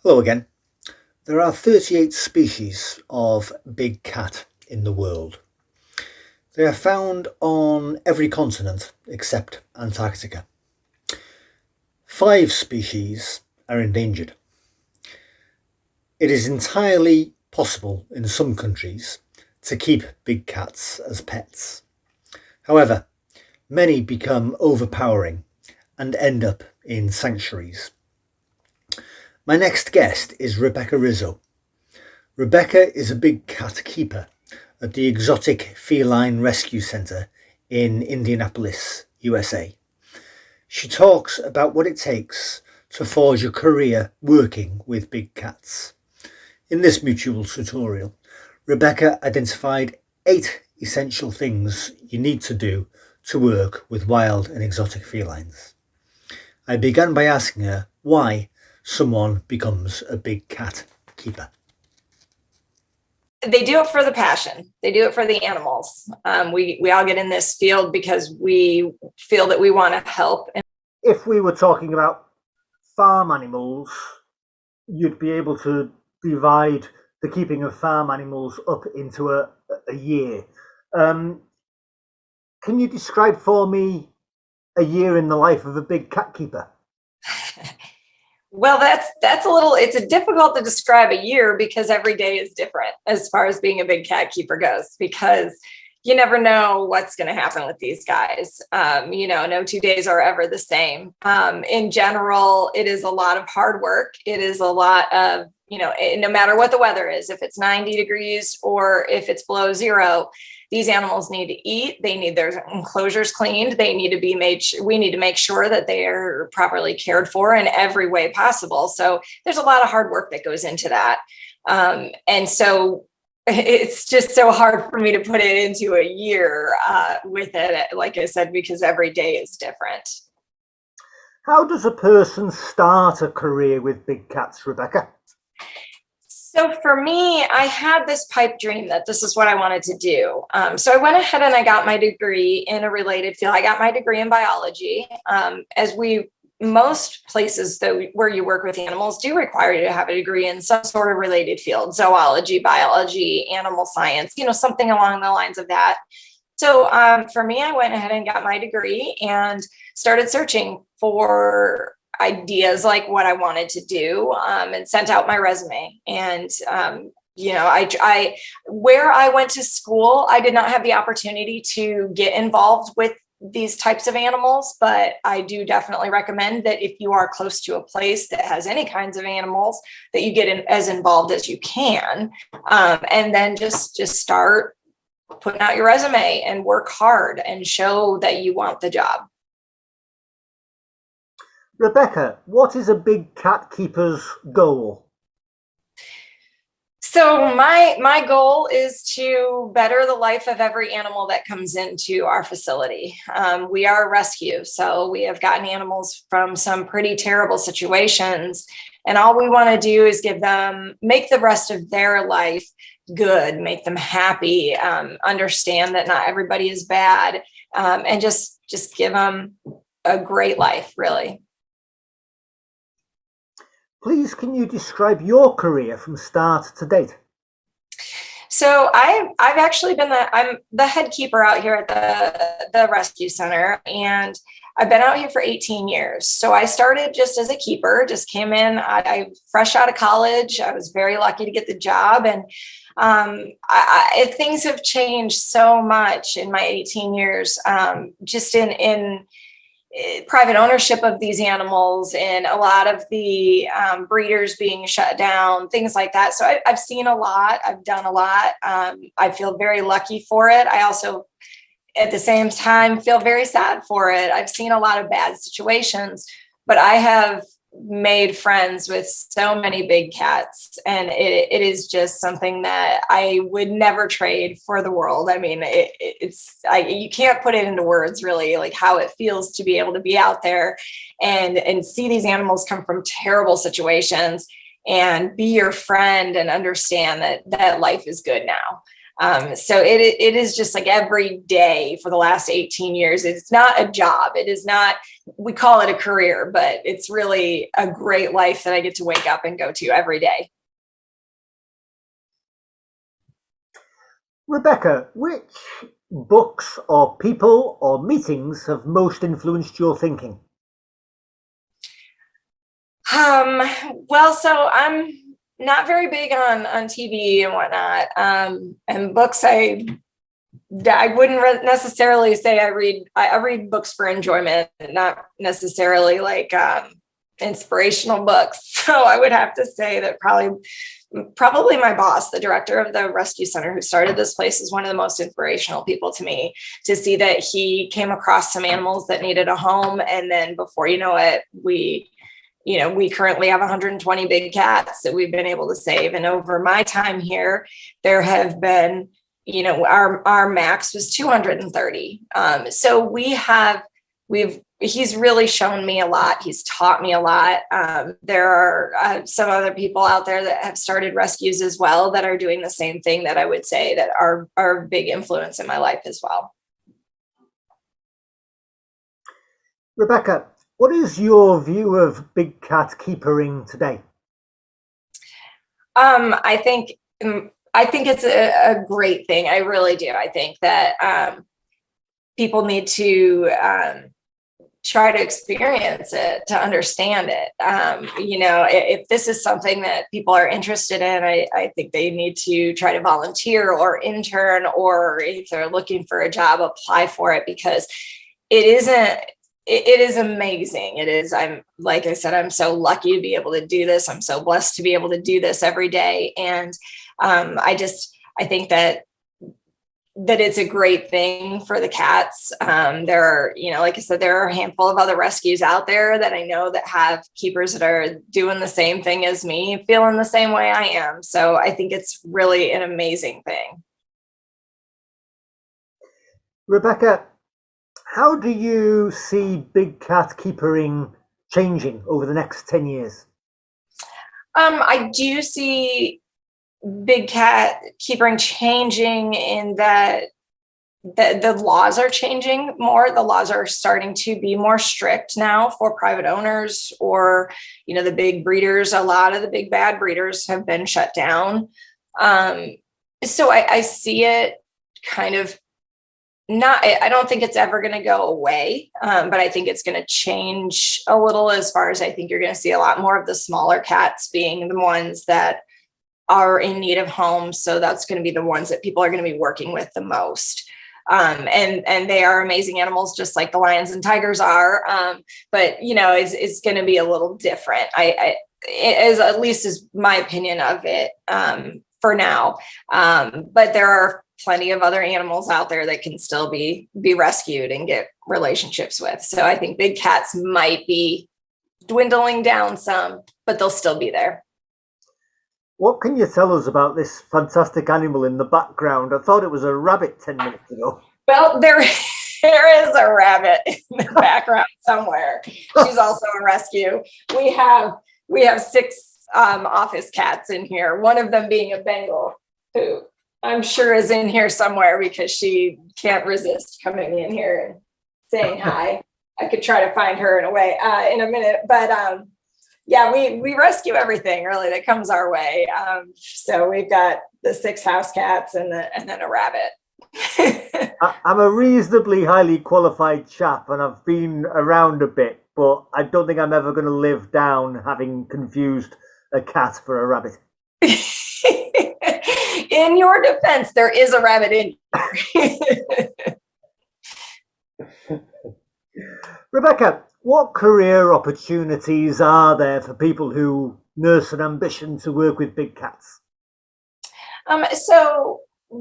Hello again. There are 38 species of big cat in the world. They are found on every continent except Antarctica. 5 species are endangered. It is entirely possible in some countries to keep big cats as pets. However, many become overpowering and end up in sanctuaries. My next guest is Rebecca Rizzo. Rebecca is a big cat keeper at the Exotic Feline Rescue Centre in Indianapolis, USA. She talks about what it takes to forge a career working with big cats. In this mutual tutorial, Rebecca identified 8 essential things you need to do to work with wild and exotic felines. I began by asking her why someone becomes a big cat keeper. They do it for the passion. They do it for the animals. We all get in this field because we feel that we want to help. If we were talking about farm animals, you'd be able to divide the keeping of farm animals up into a year. Can you describe for me a year in the life of a big cat keeper? Well, it's difficult to describe a year because every day is different as far as being a big cat keeper goes, because you never know what's going to happen with these guys. No 2 days are ever the same. In general, it is a lot of hard work. It is a lot of, no matter what the weather is, if it's 90 degrees or if it's below zero, these animals need to eat. They need their enclosures cleaned. They need to be made. We need to make sure that they are properly cared for in every way possible. So there's a lot of hard work that goes into that. And so it's just so hard for me to put it into a year with it, like I said, because every day is different. How does a person start a career with big cats, Rebecca? So for me, I had this pipe dream that this is what I wanted to do. So I went ahead and I got my degree in a related field. I got my degree in biology. Most places where you work with animals do require you to have a degree in some sort of related field: zoology, biology, animal science, something along the lines of that. So for me, I went ahead and got my degree and started searching for ideas like what I wanted to do, and sent out my resume. And I where I went to school, I did not have the opportunity to get involved with these types of animals, but I do definitely recommend that if you are close to a place that has any kinds of animals, that you get as involved as you can, and then just start putting out your resume and work hard and show that you want the job. Rebecca, what is a big cat keeper's goal? So my goal is to better the life of every animal that comes into our facility. We are a rescue, so we have gotten animals from some pretty terrible situations, and all we want to do is make the rest of their life good, make them happy, understand that not everybody is bad, and just give them a great life, really. Please, can you describe your career from start to date? So I've actually I'm the head keeper out here at the rescue center, and I've been out here for 18 years. So I started just as a keeper, just came in, I fresh out of college. I was very lucky to get the job, and things have changed so much in my 18 years, just in private ownership of these animals, and a lot of the breeders being shut down, things like that. So I've seen a lot. I've done a lot. I feel very lucky for it. I also, at the same time, feel very sad for it. I've seen a lot of bad situations, but I have made friends with so many big cats, and it is just something that I would never trade for the world. I mean, you can't put it into words, really, like how it feels to be able to be out there and see these animals come from terrible situations and be your friend and understand that life is good now. So it is just like every day for the last 18 years. It's not a job. It is not, we call it a career, but it's really a great life that I get to wake up and go to every day. Rebecca, which books or people or meetings have most influenced your thinking? Well, so I'm not very big on TV and whatnot. And books, I wouldn't necessarily say I read. I read books for enjoyment, not necessarily like inspirational books. So I would have to say that probably my boss, the director of the rescue center who started this place, is one of the most inspirational people to me, to see that he came across some animals that needed a home. And then before you know it, we currently have 120 big cats that we've been able to save. And over my time here, there have been, our max was 230. So he's really shown me a lot. He's taught me a lot. There are some other people out there that have started rescues as well that are doing the same thing, that I would say that are a big influence in my life as well. Rebecca, what is your view of big cat keepering today? I think it's a great thing. I really do. I think that people need to try to experience it to understand it. If this is something that people are interested in, I think they need to try to volunteer or intern, or if they're looking for a job, apply for it, because it is amazing. It is. Like I said, I'm so lucky to be able to do this. I'm so blessed to be able to do this every day. And I think that it's a great thing for the cats. There are, like I said, there are a handful of other rescues out there that I know that have keepers that are doing the same thing as me, feeling the same way I am. So I think it's really an amazing thing. Rebecca, how do you see big cat keepering changing over the next 10 years? I do see big cat keepering changing in that the laws are changing more. The laws are starting to be more strict now for private owners, or, the big breeders. A lot of the big bad breeders have been shut down. So I see it kind of I don't think it's ever going to go away, but I think it's going to change a little, as far as I think you're going to see a lot more of the smaller cats being the ones that are in need of homes. So that's going to be the ones that people are going to be working with the most. And they are amazing animals, just like the lions and tigers are. But, it's going to be a little different. At least is my opinion of it for now. But there are plenty of other animals out there that can still be rescued and get relationships with. So I think big cats might be dwindling down some, but they'll still be there. What can you tell us about this fantastic animal in the background? I thought it was a rabbit 10 minutes ago. Well, there is a rabbit in the background somewhere. She's also a rescue. We have 6 office cats in here, one of them being a Bengal, who I'm sure is in here somewhere because she can't resist coming in here and saying hi. I could try to find her in a minute, but yeah, we rescue everything really that comes our way. So we've got the 6 house cats and then a rabbit. I'm a reasonably highly qualified chap, and I've been around a bit, but I don't think I'm ever going to live down having confused a cat for a rabbit. In your defense, there is a rabbit in here. Rebecca, what career opportunities are there for people who nurse an ambition to work with big cats? So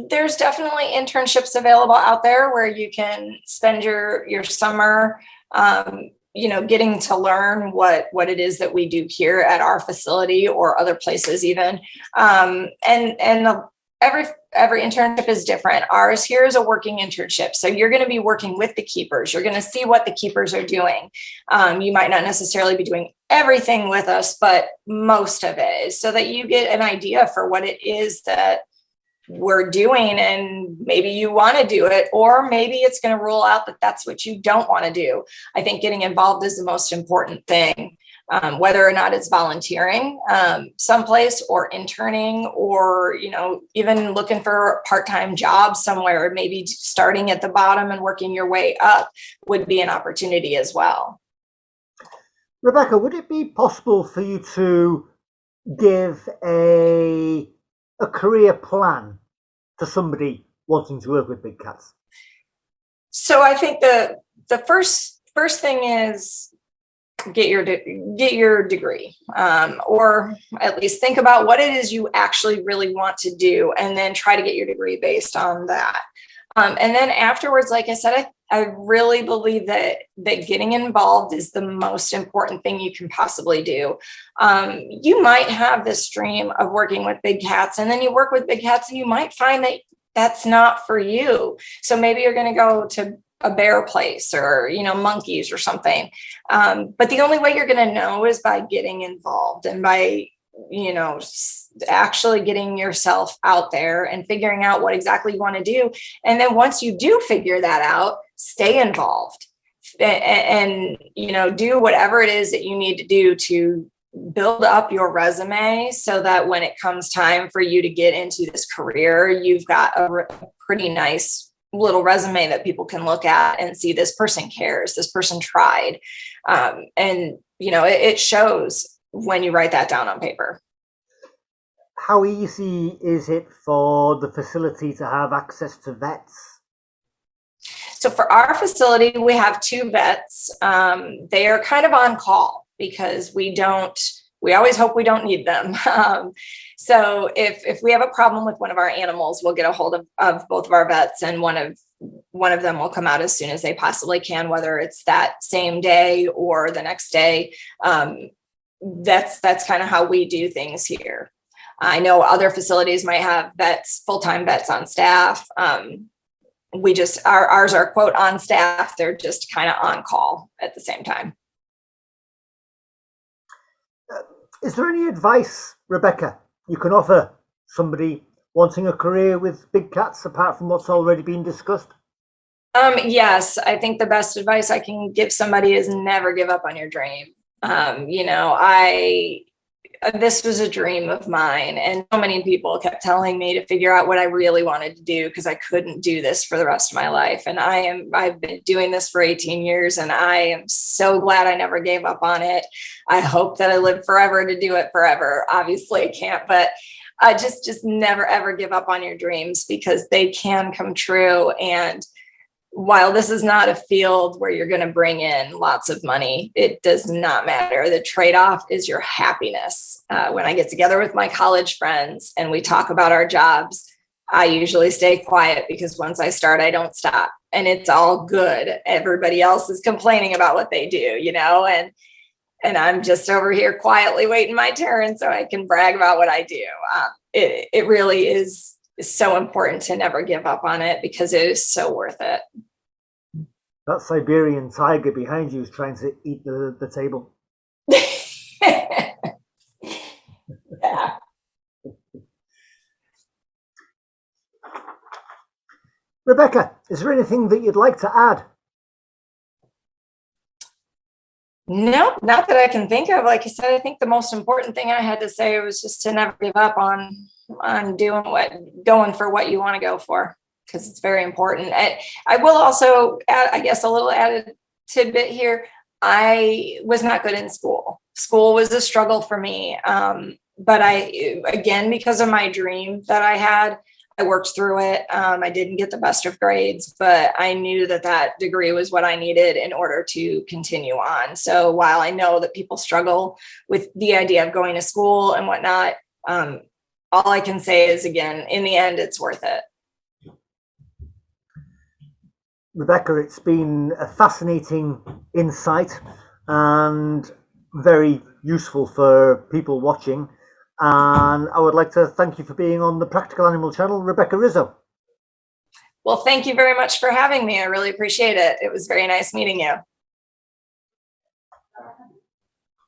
there's definitely internships available out there where you can spend your summer, getting to learn what it is that we do here at our facility or other places even. Every internship is different. Ours here is a working internship. So you're going to be working with the keepers. You're going to see what the keepers are doing. You might not necessarily be doing everything with us, but most of it is so that you get an idea for what it is that we're doing, and maybe you want to do it, or maybe it's going to rule out that that's what you don't want to do. I think getting involved is the most important thing, whether or not it's volunteering someplace or interning, or, you know, even looking for a part-time job somewhere, maybe starting at the bottom and working your way up would be an opportunity as well. Rebecca, would it be possible for you to give a career plan to somebody wanting to work with big cats? So I think the first thing is get your degree, or at least think about what it is you actually really want to do, and then try to get your degree based on that. And then afterwards, like I said, I really believe that getting involved is the most important thing you can possibly do. You might have this dream of working with big cats, and then you work with big cats and you might find that that's not for you. So maybe you're going to go to a bear place, or, you know, monkeys or something. But the only way you're going to know is by getting involved, and by, you know, actually getting yourself out there and figuring out what exactly you want to do. And then once you do figure that out, stay involved and, you know, do whatever it is that you need to do to build up your resume, so that when it comes time for you to get into this career, you've got a pretty nice little resume that people can look at and see, this person cares, this person tried. And, you know, it shows when you write that down on paper. How easy is it for the facility to have access to vets? So for our facility, we have 2 vets. They are kind of on call because we always hope we don't need them. So if we have a problem with one of our animals, we'll get a hold of both of our vets, and one of them will come out as soon as they possibly can, whether it's that same day or the next day. That's kind of how we do things here. I know other facilities might have vets, full-time vets on staff. Ours are quote on staff. They're just kind of on call at the same time. Is there any advice, Rebecca, you can offer somebody wanting a career with big cats, apart from what's already been discussed? Yes, I think the best advice I can give somebody is never give up on your dream. You know, this was a dream of mine, and so many people kept telling me to figure out what I really wanted to do, because I couldn't do this for the rest of my life. And I've been doing this for 18 years, and I am so glad I never gave up on it. I hope that I live forever to do it forever. Obviously I can't, but just never, ever give up on your dreams, because they can come true. And while this is not a field where you're going to bring in lots of money, it does not matter. The trade-off is your happiness. When I get together with my college friends and we talk about our jobs, I usually stay quiet, because once I start, I don't stop, and it's all good. Everybody else is complaining about what they do, you know, and I'm just over here quietly waiting my turn so I can brag about what I do. It really is so important to never give up on it, because it is so worth it. That Siberian tiger behind you is trying to eat the table. Yeah. Rebecca, is there anything that you'd like to add? No, not that I can think of. Like I said, I think the most important thing I had to say was just to never give up on going for what you want to go for, because it's very important. I will also add, I guess, a little added tidbit here. I was not good in school. School was a struggle for me. But again, because of my dream that I had, I worked through it. I didn't get the best of grades, but I knew that degree was what I needed in order to continue on. So while I know that people struggle with the idea of going to school and whatnot, all I can say is, again, in the end, it's worth it. Rebecca, it's been a fascinating insight and very useful for people watching. And I would like to thank you for being on the Practical Animal channel, Rebecca Rizzo. Well, thank you very much for having me. I really appreciate it. It was very nice meeting you.